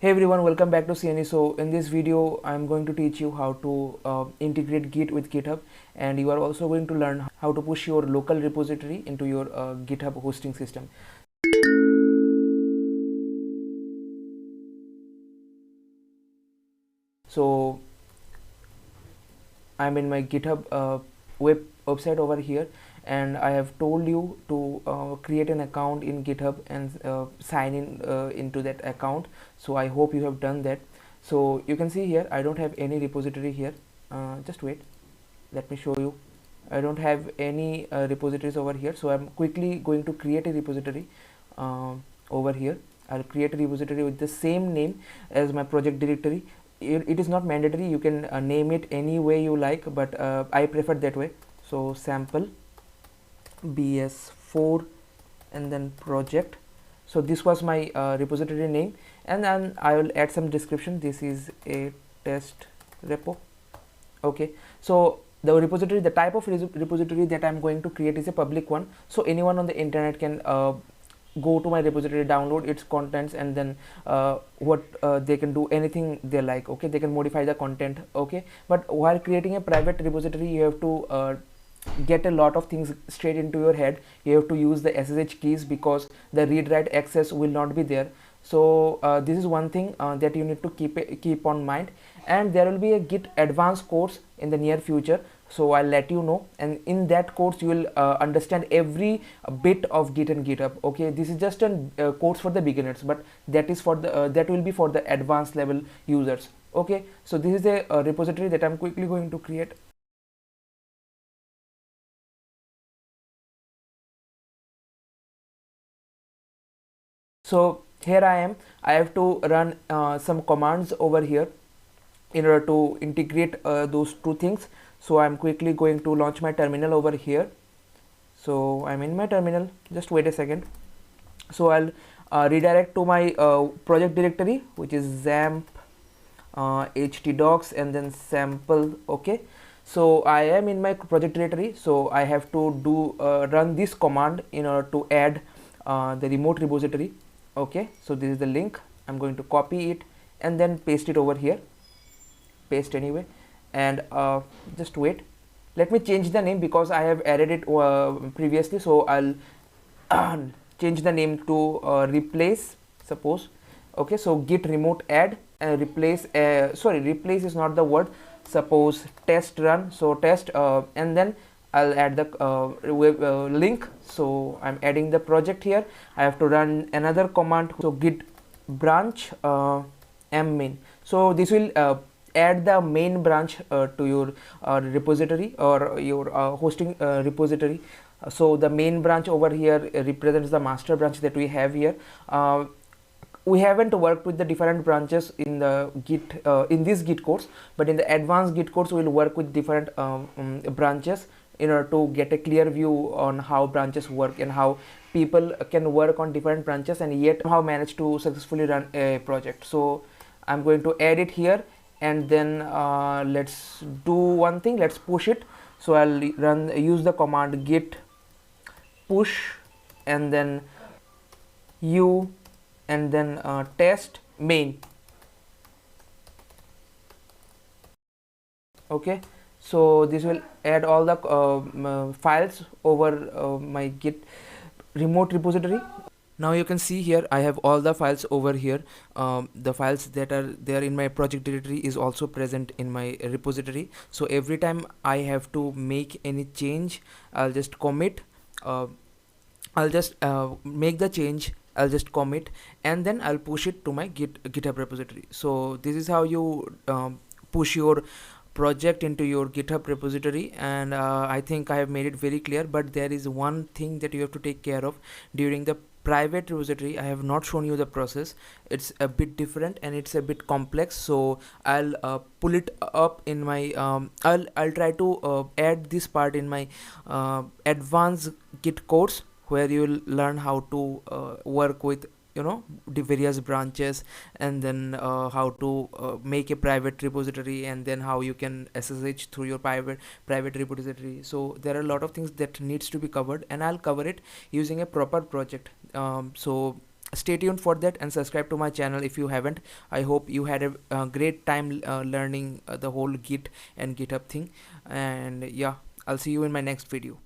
Hey everyone, welcome back to CNE. So in this video I'm going to teach you how to integrate Git with GitHub, and you are also going to learn how to push your local repository into your GitHub hosting system. So I'm in my GitHub website over here, and I have told you to create an account in GitHub and sign in into that account. So I hope you have done that. So you can see here I don't have any repository here. Just wait, let me show you. I don't have any repositories over here, so I'm quickly going to create a repository over here. I'll create a repository with the same name as my project directory. It is not mandatory, you can name it any way you like, but I prefer that way. So sample bs4 and then project. So this was my repository name, and then I will add some description. This is a test repo. Okay, so the repository, the type of repository that I'm going to create is a public one, so anyone on the internet can go to my repository, download its contents, and then they can do anything they like. Okay, they can modify the content. Okay, but while creating a private repository, you have to get a lot of things straight into your head. You have to use the SSH keys because the read write access will not be there. So this is one thing that you need to keep on mind. And there will be a Git advanced course in the near future, so I'll let you know, and in that course you will understand every bit of Git and GitHub. Okay, this is just a course for the beginners, but that is for the that will be for the advanced level users. Okay, so this is a repository that I'm quickly going to create. So here I have to run some commands over here in order to integrate those two things. So I'm quickly going to launch my terminal over here. So I'm in my terminal, just wait a second. So I'll redirect to my project directory, which is XAMPP htdocs and then sample. Okay, so I am in my project directory, so I have to do run this command in order to add the remote repository. Okay, so this is the link. I'm going to copy it and then paste it over here. Paste anyway, and just wait, let me change the name because I have added it previously. So I'll change the name to replace, suppose. Okay, so git remote add and replace, sorry, replace is not the word, suppose test run. So test and then I'll add the link. So I'm adding the project here. I have to run another command, so git branch main. So this will add the main branch to your repository or your hosting repository. So the main branch over here represents the master branch that we have here. We haven't worked with the different branches in the Git in this Git course, but in the advanced Git course we'll work with different branches in order to get a clear view on how branches work and how people can work on different branches and yet how manage to successfully run a project. So I'm going to add it here, and then let's do one thing, let's push it. So I'll use the command git push and then u and then test main. Okay, so this will add all the files over my git remote repository. Now you can see here I have all the files over here. The files that are there in my project directory is also present in my repository. So every time I have to make any change, I'll just commit, I'll just make the change, I'll just commit, and then I'll push it to my GitHub repository. So this is how you push your project into your GitHub repository, and I think I have made it very clear, but there is one thing that you have to take care of during the private repository. I have not shown you the process, it's a bit different and it's a bit complex. So I'll pull it up in my I'll try to add this part in my advanced Git course, where you will learn how to work with the various branches, and then how to make a private repository, and then how you can SSH through your private repository. So there are a lot of things that needs to be covered, and I'll cover it using a proper project. So stay tuned for that and subscribe to my channel if you haven't. I hope you had a great time learning the whole Git and GitHub thing, and yeah, I'll see you in my next video.